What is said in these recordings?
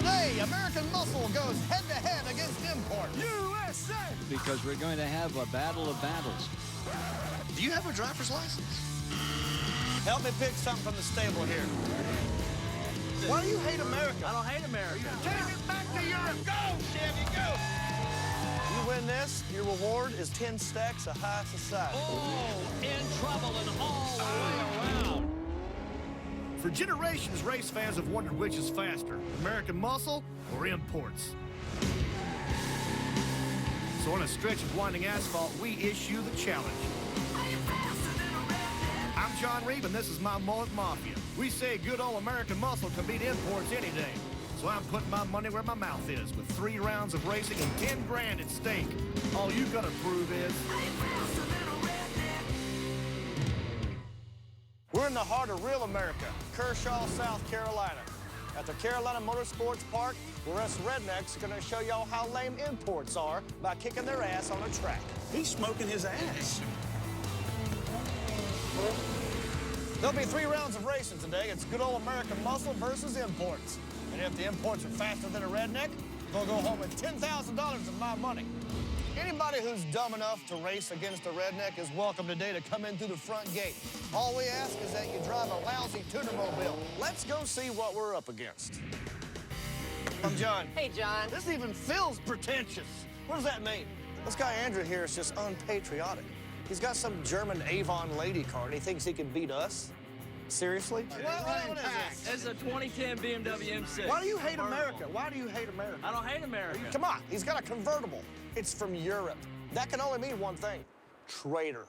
Today, American muscle goes head-to-head against import. USA! Because we're going to have a battle of battles. Do you have a driver's license? Help me pick something from the stable here. Why do you hate America? I don't hate America. Take it back to Europe. Go, Chevy, go! You win this, your reward is 10 stacks of high society. Oh, in trouble and all the way around. For generations, race fans have wondered which is faster, American muscle or imports. So on a stretch of winding asphalt, we issue the challenge. I'm John Reeve, and this is my Mullet Mafia. We say good old American muscle can beat imports any day. So I'm putting my money where my mouth is, with 3 rounds of racing and 10 grand at stake. All you gotta prove is... We're in the heart of real America, Kershaw, South Carolina. At the Carolina Motorsports Park, where us rednecks are gonna show y'all how lame imports are by kicking their ass on a track. He's smoking his ass. There'll be 3 rounds of racing today. It's good old American muscle versus imports. And if the imports are faster than a redneck, they'll go home with $10,000 of my money. Anybody who's dumb enough to race against a redneck is welcome today to come in through the front gate. All we ask is that you drive a lousy tuner-mobile. Let's go see what we're up against. I'm John. Hey, John. This even feels pretentious. What does that mean? This guy Andrew here is just unpatriotic. He's got some German Avon lady car, and he thinks he can beat us? Seriously? What is this? It's a 2010 BMW M6. Why do you hate America? Why do you hate America? I don't hate America. Come on, he's got a convertible. It's from Europe. That can only mean one thing, traitor.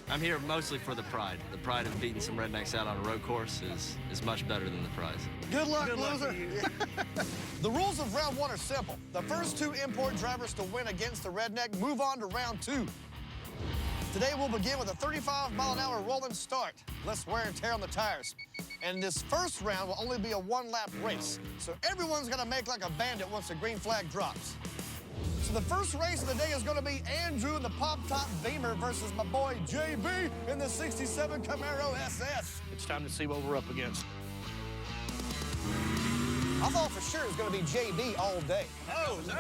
I'm here mostly for the pride. The pride of beating some rednecks out on a road course is much better than the prize. Good luck, loser. The rules of round 1 are simple. The first 2 import drivers to win against the redneck move on to round 2. Today we'll begin with a 35-mile-an-hour rolling start. Less wear and tear on the tires. And this first round will only be a 1-lap race. So everyone's gonna make like a bandit once the green flag drops. So the first race of the day is gonna be Andrew in the pop-top Beamer versus my boy JB in the 67 Camaro SS. It's time to see what we're up against. I thought for sure it was gonna be JB all day. Oh, no.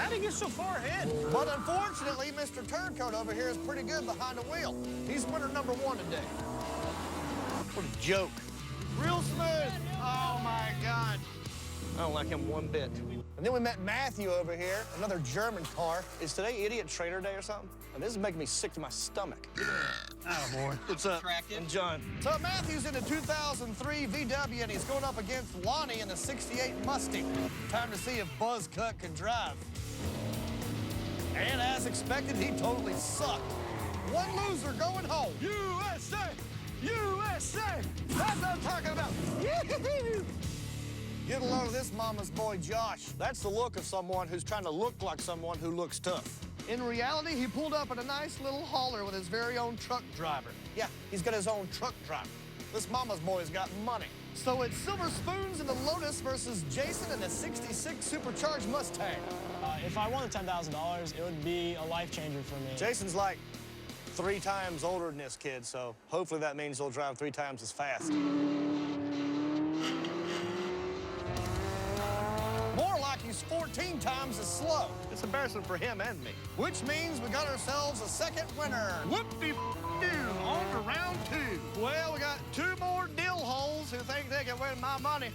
How'd he get so far ahead? But unfortunately, Mr. Turncoat over here is pretty good behind the wheel. He's winner number 1 today. What a joke. Real smooth. Oh, my God. I don't like him one bit. And then we met Matthew over here, another German car. Is today Idiot Trader Day or something? And this is making me sick to my stomach. Oh, boy. What's up? I'm John. So Matthew's in the 2003 VW, and he's going up against Lonnie in the 68 Mustang. Time to see if Buzzcut can drive. And as expected, he totally sucked. One loser going home. USA! USA! That's what I'm talking about. Get a load of this mama's boy, Josh. That's the look of someone who's trying to look like someone who looks tough. In reality, he pulled up in a nice little hauler with his very own truck driver. Yeah, he's got his own truck driver. This mama's boy's got money. So it's Silver Spoons in the Lotus versus Jason in the 66 Supercharged Mustang. If I won the $10,000, it would be a life changer for me. Jason's like 3 times older than this kid, so hopefully that means he'll drive 3 times as fast. More like he's 14 times as slow. It's embarrassing for him and me. Which means we got ourselves a second winner. Whoop-de-doo, on to round 2. Well, we got 2 more dill holes who think they can win my money.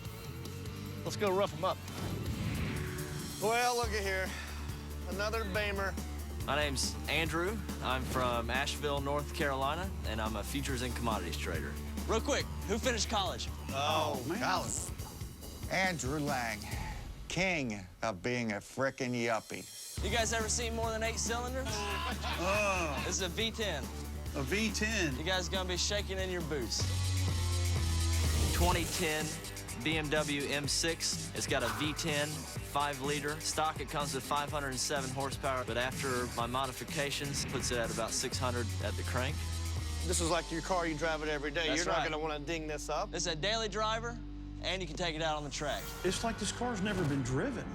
Let's go rough them up. Well, look at here. Another Beamer. My name's Andrew. I'm from Asheville, North Carolina, and I'm a futures and commodities trader. Real quick, who finished college? Oh, man. College. Andrew Lang, king of being a frickin' yuppie. You guys ever seen more than 8 cylinders? This is a V10. A V10. You guys gonna be shaking in your boots. 2010 BMW M6. It's got a V10, 5-liter. Stock, it comes with 507 horsepower, but after my modifications, puts it at about 600 at the crank. This is like your car, you drive it every day. That's You're not right. gonna wanna ding this up. This is a daily driver, and you can take it out on the track. It's like this car's never been driven.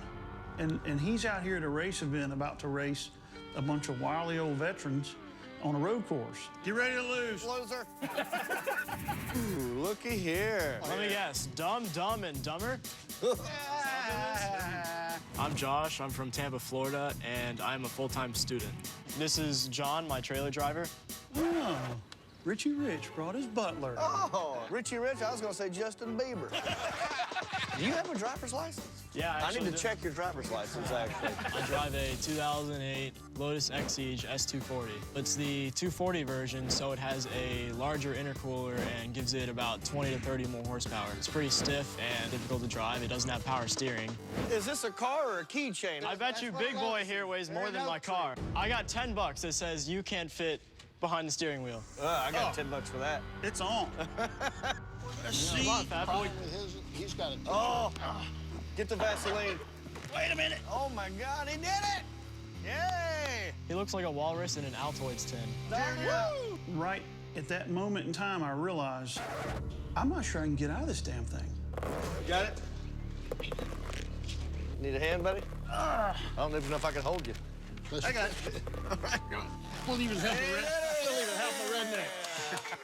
And he's out here at a race event about to race a bunch of wily old veterans on a road course. Get ready to lose. Loser. Ooh, looky here. Let me guess, Dumb, Dumb, and Dumber? I'm Josh, I'm from Tampa, Florida, and I'm a full-time student. This is John, my trailer driver. Oh, Richie Rich brought his butler. Oh, Richie Rich, I was gonna say Justin Bieber. Do you have a driver's license? Yeah, I I need actually to do. check your driver's license, actually. I drive a 2008 Lotus Exige S240. It's the 240 version, so it has a larger intercooler and gives it about 20 to 30 more horsepower. It's pretty stiff and difficult to drive. It doesn't have power steering. Is this a car or a keychain? I bet you Big Boy here weighs more than my car. I got 10 bucks that says you can't fit behind the steering wheel. I got 10 bucks for that. It's on. Come on, fat boy. He's got it. Oh, get the Vaseline. Wait a minute. Oh my God, he did it! Yay! He looks like a walrus in an Altoids tin. Woo! Right at that moment in time, I realized I'm not sure I can get out of this damn thing. Got it? Need a hand, buddy? I don't even know if I can hold you. I got it. All right. We'll even help the redneck.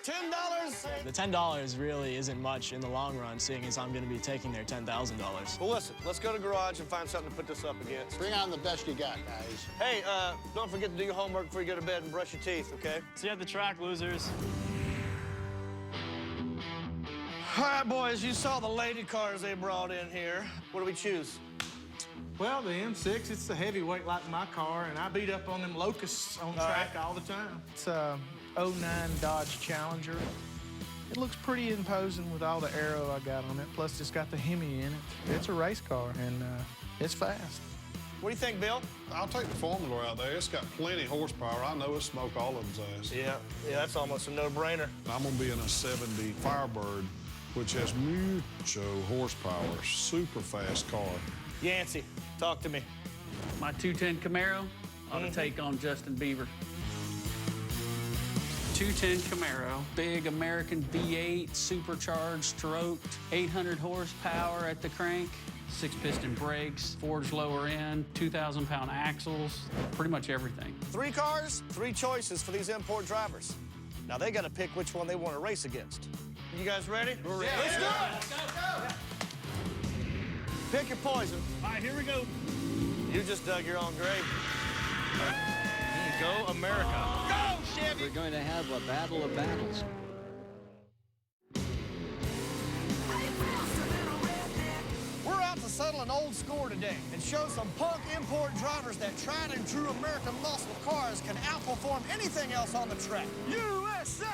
$10. The $10 really isn't much in the long run, seeing as I'm going to be taking their $10,000. Well, listen, let's go to the garage and find something to put this up against. Bring on the best you got, guys. Hey, don't forget to do your homework before you go to bed and brush your teeth, okay? See you at the track, losers. All right, boys, you saw the lady cars they brought in here. What do we choose? Well, the M6, it's the heavyweight like my car, and I beat up on them locusts on track all the time. It's a 09 Dodge Challenger. It looks pretty imposing with all the aero I got on it, plus it's got the Hemi in it. It's a race car, and it's fast. What do you think, Bill? I'll take the Formula out there. It's got plenty of horsepower. I know it'll smoke all of them's ass. Yeah, that's almost a no-brainer. I'm gonna be in a 70 Firebird, which has mucho horsepower, super fast car. Yancey, talk to me. My 210 Camaro ought to take on Justin Bieber. 210 Camaro, big American V8, supercharged, stroked, 800 horsepower at the crank, 6-piston brakes, forged lower end, 2,000-pound axles, pretty much everything. 3 cars, 3 choices for these import drivers. Now they got to pick which one they want to race against. You guys ready? We're ready. Let's do it! Pick your poison. All right, here we go. You just dug your own grave. Go America. Go, Chevy! We're going to have a battle of battles. We're out to settle an old score today and show some punk import drivers that tried and true American muscle cars can outperform anything else on the track. USA!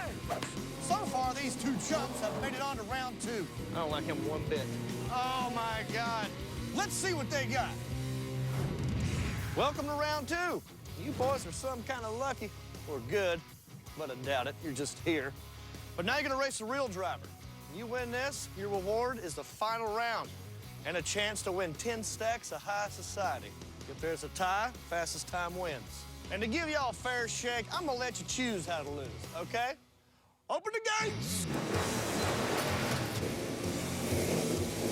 So far, these 2 chumps have made it on to round 2. I don't like him one bit. Oh, my God. Let's see what they got. Welcome to round 2. You boys are some kind of lucky or good, but I doubt it. You're just here. But now you're going to race a real driver. You win this, your reward is the final round and a chance to win 10 stacks of high society. If there's a tie, fastest time wins. And to give y'all a fair shake, I'm going to let you choose how to lose, okay? Open the gates!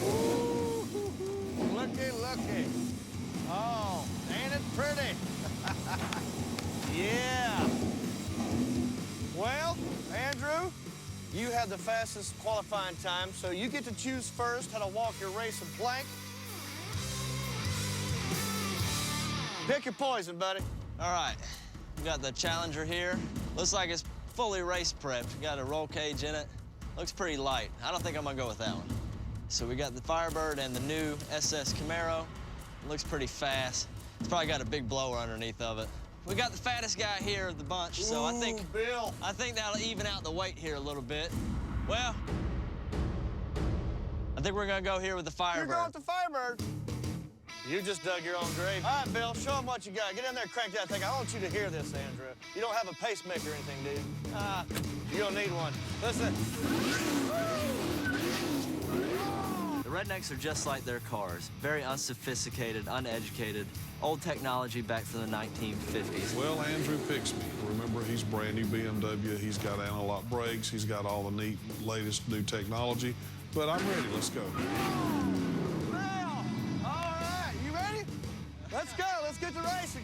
Ooh, looky, looky. Oh, ain't it pretty? Yeah. Well, Andrew, you had the fastest qualifying time, so you get to choose first how to walk your race and plank. Pick your poison, buddy. All right, we got the Challenger here. Looks like it's fully race prepped. Got a roll cage in it. Looks pretty light. I don't think I'm gonna go with that one. So we got the Firebird and the new SS Camaro. Looks pretty fast. It's probably got a big blower underneath of it. We got the fattest guy here of the bunch, so I think that'll even out the weight here a little bit. Well, I think we're gonna go here with the Firebird. You're going with the Firebird. You just dug your own grave. All right, Bill, show them what you got. Get in there, crank that thing. I want you to hear this, Andrew. You don't have a pacemaker or anything, do you? You don't need one. Listen. The Rednecks are just like their cars. Very unsophisticated, uneducated, old technology back from the 1950s. Well, Andrew picks me. Remember, he's brand new BMW. He's got anti-lock brakes. He's got all the neat, latest new technology. But I'm ready. Let's go. Well, all right. You ready? Let's go. Let's get to racing.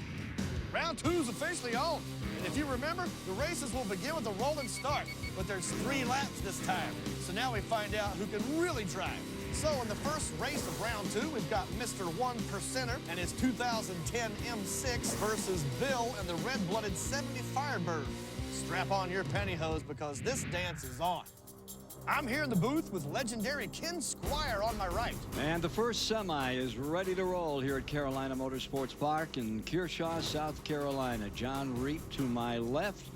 Round 2's officially on. And if you remember, the races will begin with a rolling start, but there's 3 laps this time. So now we find out who can really drive. So in the first race of round 2, we've got Mr. 1%er and his 2010 M6 versus Bill and the red-blooded 70 Firebird. Strap on your pantyhose because this dance is on. I'm here in the booth with legendary Ken Squire on my right. And the first semi is ready to roll here at Carolina Motorsports Park in Kearshaw, South Carolina. John Reep to my left.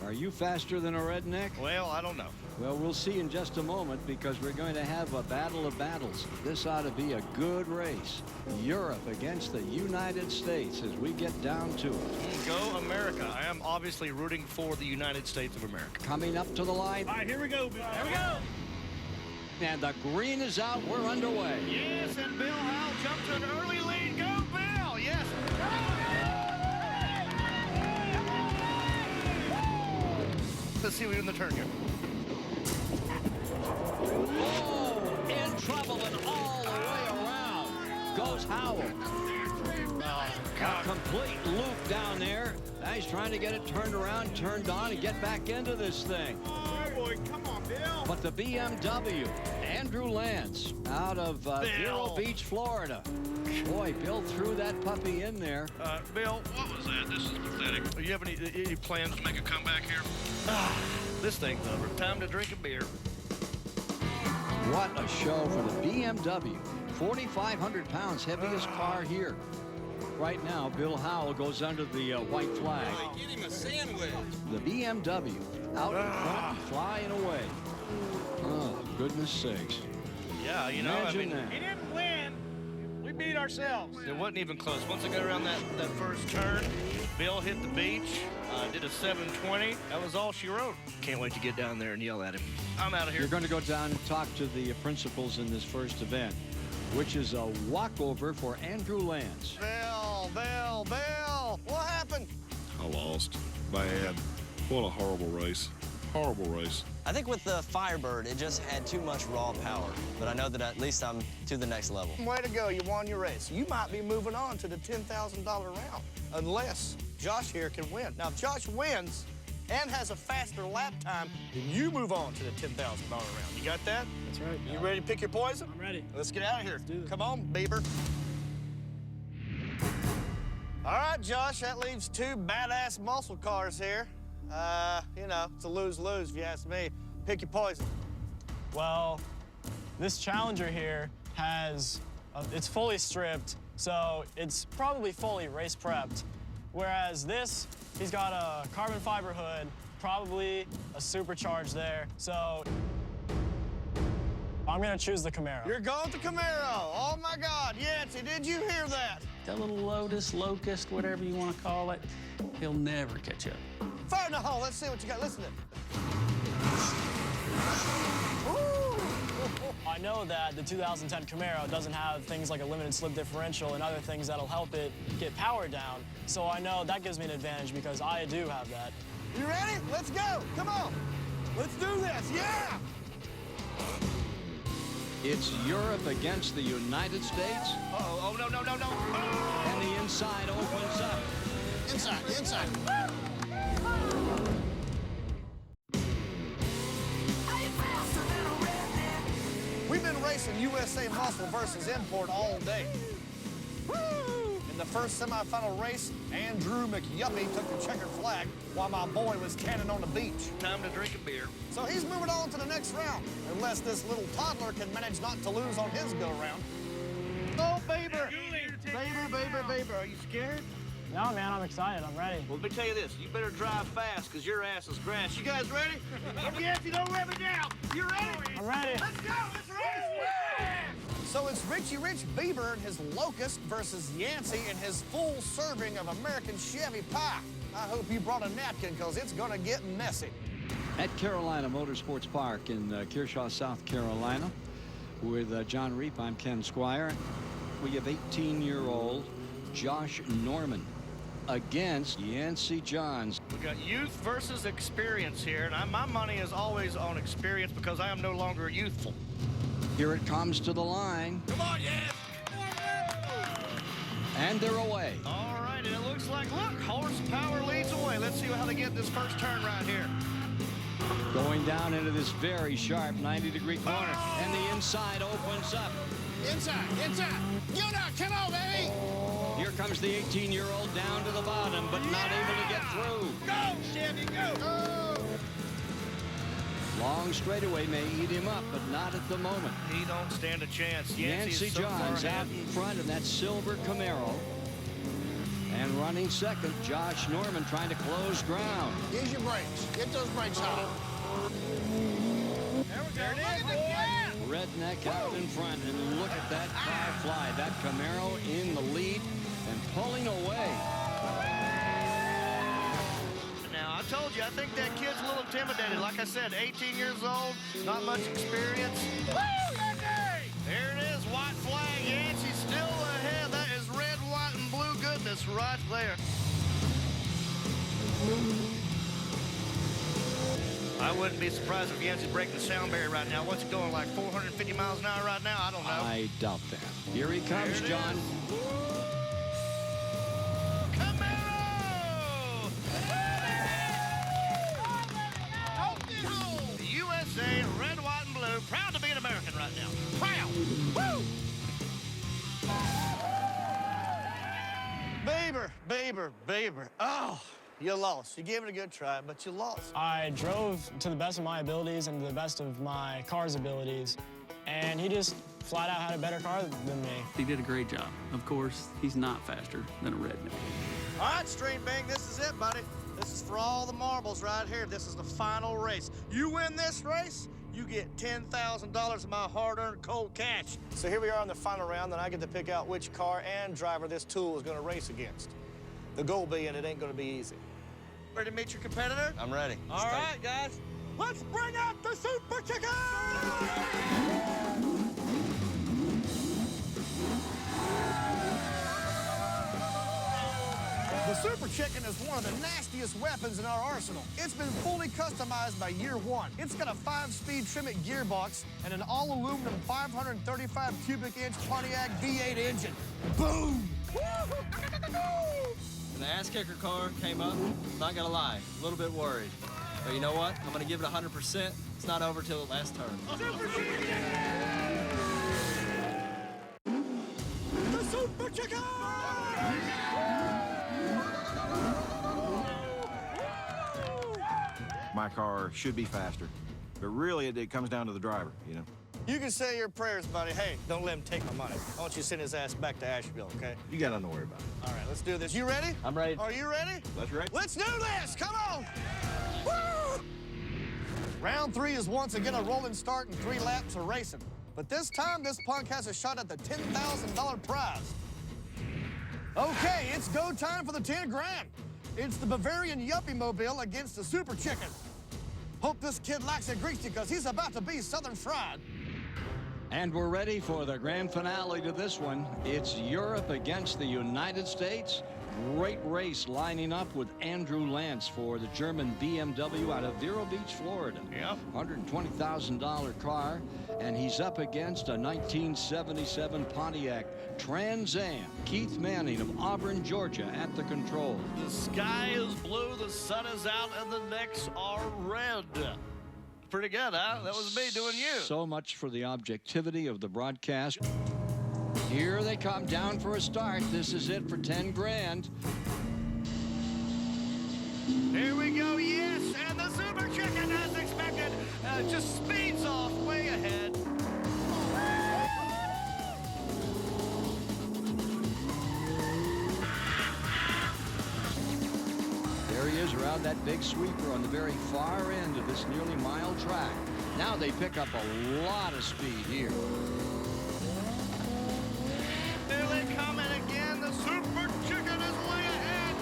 Are you faster than a redneck? Well, I don't know. Well, we'll see in just a moment because we're going to have a battle of battles. This ought to be a good race. Europe against the United States as we get down to it. Go America. I am obviously rooting for the United States of America. Coming up to the line. All right, here we go, Bill. There we go. And the green is out. We're underway. Yes, and Bill Howell jumped to an early lead. Go, Bill! Yes. Let's see what we do in the turn here. Oh, in trouble and all the way around goes Howell. A complete loop down there. Now he's trying to get it turned around, turned on, and get back into this thing. Oh, boy, come on, Bill. But the BMW, Andrew Lance, out of Vero Beach, Florida. Boy, Bill threw that puppy in there. Bill, what was that? This is pathetic. Do you have any plans to make a comeback here? This thing's over. Time to drink a beer. What a show for the BMW. 4,500 pounds, heaviest car here. Right now, Bill Howell goes under the white flag. Get him a sandwich. The BMW out in front, flying away. Oh, goodness sakes. Yeah, you know, Imagine that. He didn't win. We beat ourselves. It wasn't even close. Once I got around that first turn, Bill hit the beach, did a 720. That was all she wrote. Can't wait to get down there and yell at him. I'm out of here. You're going to go down and talk to the principals in this first event, which is a walkover for Andrew Lance. Bill, what happened? I lost. Bad. What a horrible race. Horrible race. I think with the Firebird, it just had too much raw power. But I know that at least I'm to the next level. Way to go, you won your race. You might be moving on to the $10,000 round, unless Josh here can win. Now, if Josh wins and has a faster lap time, then you move on to the $10,000 round. You got that? That's right. You ready to pick your poison? I'm ready. Let's get out of here. Let's do this. Come on, Bieber. All right, Josh, that leaves 2 badass muscle cars here. You know, it's a lose-lose if you ask me. Pick your poison. Well, this Challenger here has, it's fully stripped, so it's probably fully race prepped. Whereas this, he's got a carbon fiber hood, probably a supercharged there. So I'm gonna choose the Camaro. You're going with the Camaro. Oh my God, Yancey, did you hear that? That little Lotus, Locust, whatever you want to call it, he'll never catch up. Fire in the hole, let's see what you got. Listen to it. I know that the 2010 Camaro doesn't have things like a limited slip differential and other things that'll help it get power down. So I know that gives me an advantage because I do have that. You ready? Let's go. Come on. Let's do this. Yeah. It's Europe against the United States. Uh-oh. Oh, no. Oh. And the inside opens up. Inside. We've been racing USA Muscle versus Import all day. In the first semifinal race, Andrew McYuppie took the checkered flag while my boy was canning on the beach. Time to drink a beer. So he's moving on to the next round, unless this little toddler can manage not to lose on his go-round. Oh, Baber! Baber, are you scared? No, man, I'm excited. I'm ready. Well, let me tell you this. You better drive fast, because your ass is grass. You guys ready? Yes, you don't let me down. You ready? I'm ready. Let's go. Let's race. So it's Richie Rich Bieber and his Locust versus Yancey and his full serving of American Chevy pie. I hope you brought a napkin, because it's going to get messy. At Carolina Motorsports Park in Kearshaw, South Carolina, with John Reep, I'm Ken Squire. We have 18-year-old Josh Norman against Yancey Johns. We got youth versus experience here, and my money is always on experience because I am no longer youthful. Here it comes to the line. Come on, yes! And they're away. All right, and it looks looks like, look, horsepower leads away. Let's see how they get this first turn right here. Going down into this very sharp 90-degree corner, and the inside opens up. Inside. Come on, baby. Here comes the 18-year-old down to the bottom, but not able to get through. Go, Chevy, go. Long straightaway may eat him up, but not at the moment. He don't stand a chance. Nancy so Johns far out ahead. in front in that silver Camaro. And running second, Josh Norman trying to close ground. Use your brakes. Get those brakes hot. There we go. Look at the gas. Redneck out in front, and look at that car fly. That Camaro in the lead and pulling away. Now, I told you, I think that kid's a little intimidated. Like I said, 18 years old, not much experience. Woo, Yankee! There it is, white flag. Yancey's still ahead. That is red, white, and blue goodness right there. I wouldn't be surprised if Yancey's breaking the sound barrier right now. What's it going, like 450 miles an hour right now? I don't know. I doubt that. Here he comes, John. Camaro! The USA, red, white, and blue. Proud to be an American right now. Proud! Woo! Baber. Oh, you lost. You gave it a good try, but you lost. I drove to the best of my abilities and to the best of my car's abilities, and he just flat out had a better car than me. He did a great job. Of course, he's not faster than a Redneck. All right, Straight Bang, this is it, buddy. This is for all the marbles right here. This is the final race. You win this race, you get $10,000 of my hard-earned cold cash. So here we are in the final round, and I get to pick out which car and driver this tool is going to race against. The goal being it ain't going to be easy. Ready to meet your competitor? I'm ready. All right, guys. Let's bring out the Super Chicken! The Super Chicken is one of the nastiest weapons in our arsenal. It's been fully customized by year one. It's got a 5-speed Tremec gearbox and an all-aluminum 535 cubic inch Pontiac V8 engine. Boom! When the ass kicker car came up, not gonna lie, a little bit worried. But you know what? I'm gonna give it 100%. It's not over till the last turn. Super Chicken! The Super Chicken! My car should be faster, but really it comes down to the driver, you know. You can say your prayers, buddy. Hey, don't let him take my money. I want you to send his ass back to Asheville, okay? You got nothing to worry about. All right, let's do this. You ready? I'm ready. Are you ready? That's right. Let's do this! Come on! Woo! Round 3 is once again a rolling start and 3 laps of racing. But this time, this punk has a shot at the $10,000 prize. Okay, it's go time for the 10 grand. It's the Bavarian Yuppie Mobile against the Super Chicken. Hope this kid likes it greasy because he's about to be Southern fried. And we're ready for the grand finale to this one. It's Europe against the United States. Great race lining up with Andrew Lance for the German BMW out of Vero Beach, Florida. Yep. $120,000 car, and he's up against a 1977 Pontiac Trans Am. Keith Manning of Auburn, Georgia at the controls. The sky is blue, the sun is out, and the necks are red. Pretty good, huh? That was me doing you. So much for the objectivity of the broadcast. Here they come down for a start. This is it for 10 grand. Here we go, yes, and the Super Chicken, as expected, just speeds off way ahead. There he is around that big sweeper on the very far end of this nearly mile track. Now they pick up a lot of speed here. Here they come, and again, the Super Chicken is way ahead.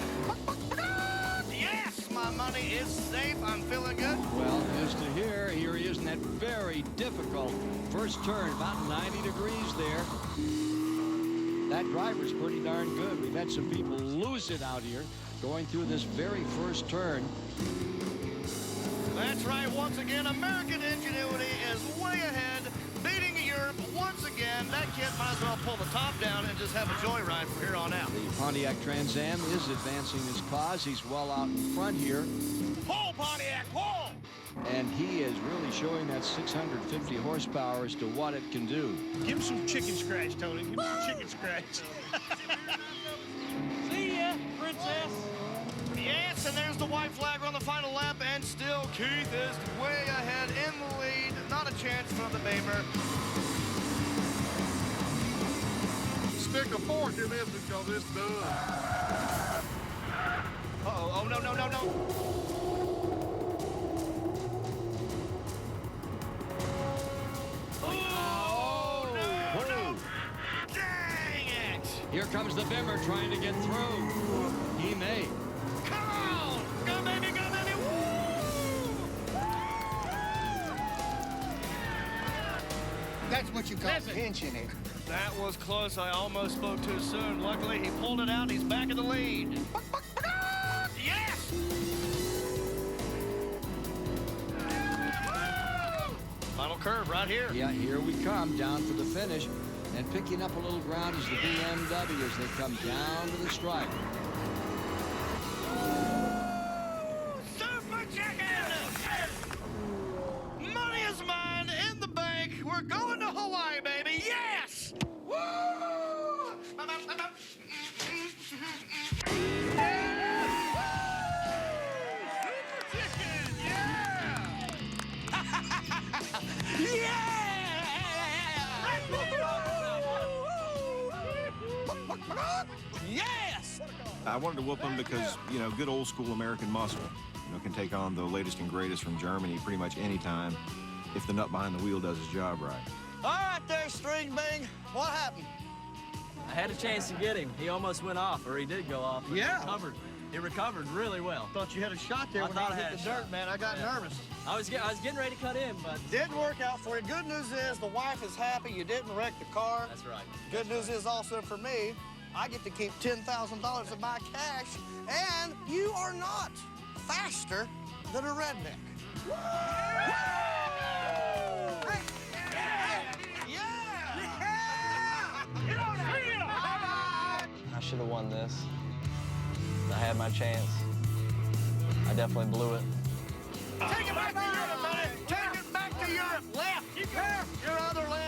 Yes, my money is safe. I'm feeling good. Well, as to here he is in that very difficult first turn, about 90 degrees there. That driver's pretty darn good. We've had some people lose it out here going through this very first turn. That's right. Once again, American ingenuity is way ahead, beating Europe once again, that kid might as well pull the top down and just have a joyride from here on out. The Pontiac Trans Am is advancing his cause. He's well out in front here. Pull, Pontiac, pull! And he is really showing that 650 horsepower as to what it can do. Give him some chicken scratch, Tony. Give him some chicken scratch. See ya, princess. Yes, and there's the white flag on the final lap, and still Keith is way ahead in the lead. Not a chance for the Beamer. Stick a fork in this because it's done. Uh-oh, oh, no, no, no, no. Oh, no. Dang it! Here comes the Bimmer trying to get through. He may. Come on! Go, baby, go, baby! Woo! That's what you call pinching it. That was close. I almost spoke too soon. Luckily, he pulled it out. He's back in the lead. Yes! Final curve right here. Yeah, here we come down for the finish. And picking up a little ground is the BMW as they come down to the stripe. Super chicken! Money is mine in the bank. We're going to Hawaii, baby. Yes! Woo! Super chicken! Yeah! Yeah! Yes! I wanted to whoop him because, you know, good old school American muscle, you know, can take on the latest and greatest from Germany pretty much any time if the nut behind the wheel does his job right. All right there, String Bing. What happened? I had a chance to get him. He almost went off, or he did go off. But Yeah. He recovered really well. Thought you had a shot there I when thought I I hit had the a dirt, shot. man. I got nervous. I was getting ready to cut in, but Didn't work out for you. Good news is the wife is happy you didn't wreck the car. that's right. Good news is also for me, I get to keep $10,000 of my cash, and you are not faster than a redneck. I should have won this. I had my chance. I definitely blew it. Take it back to Europe, buddy! Take it back to Europe! Left! Your other left!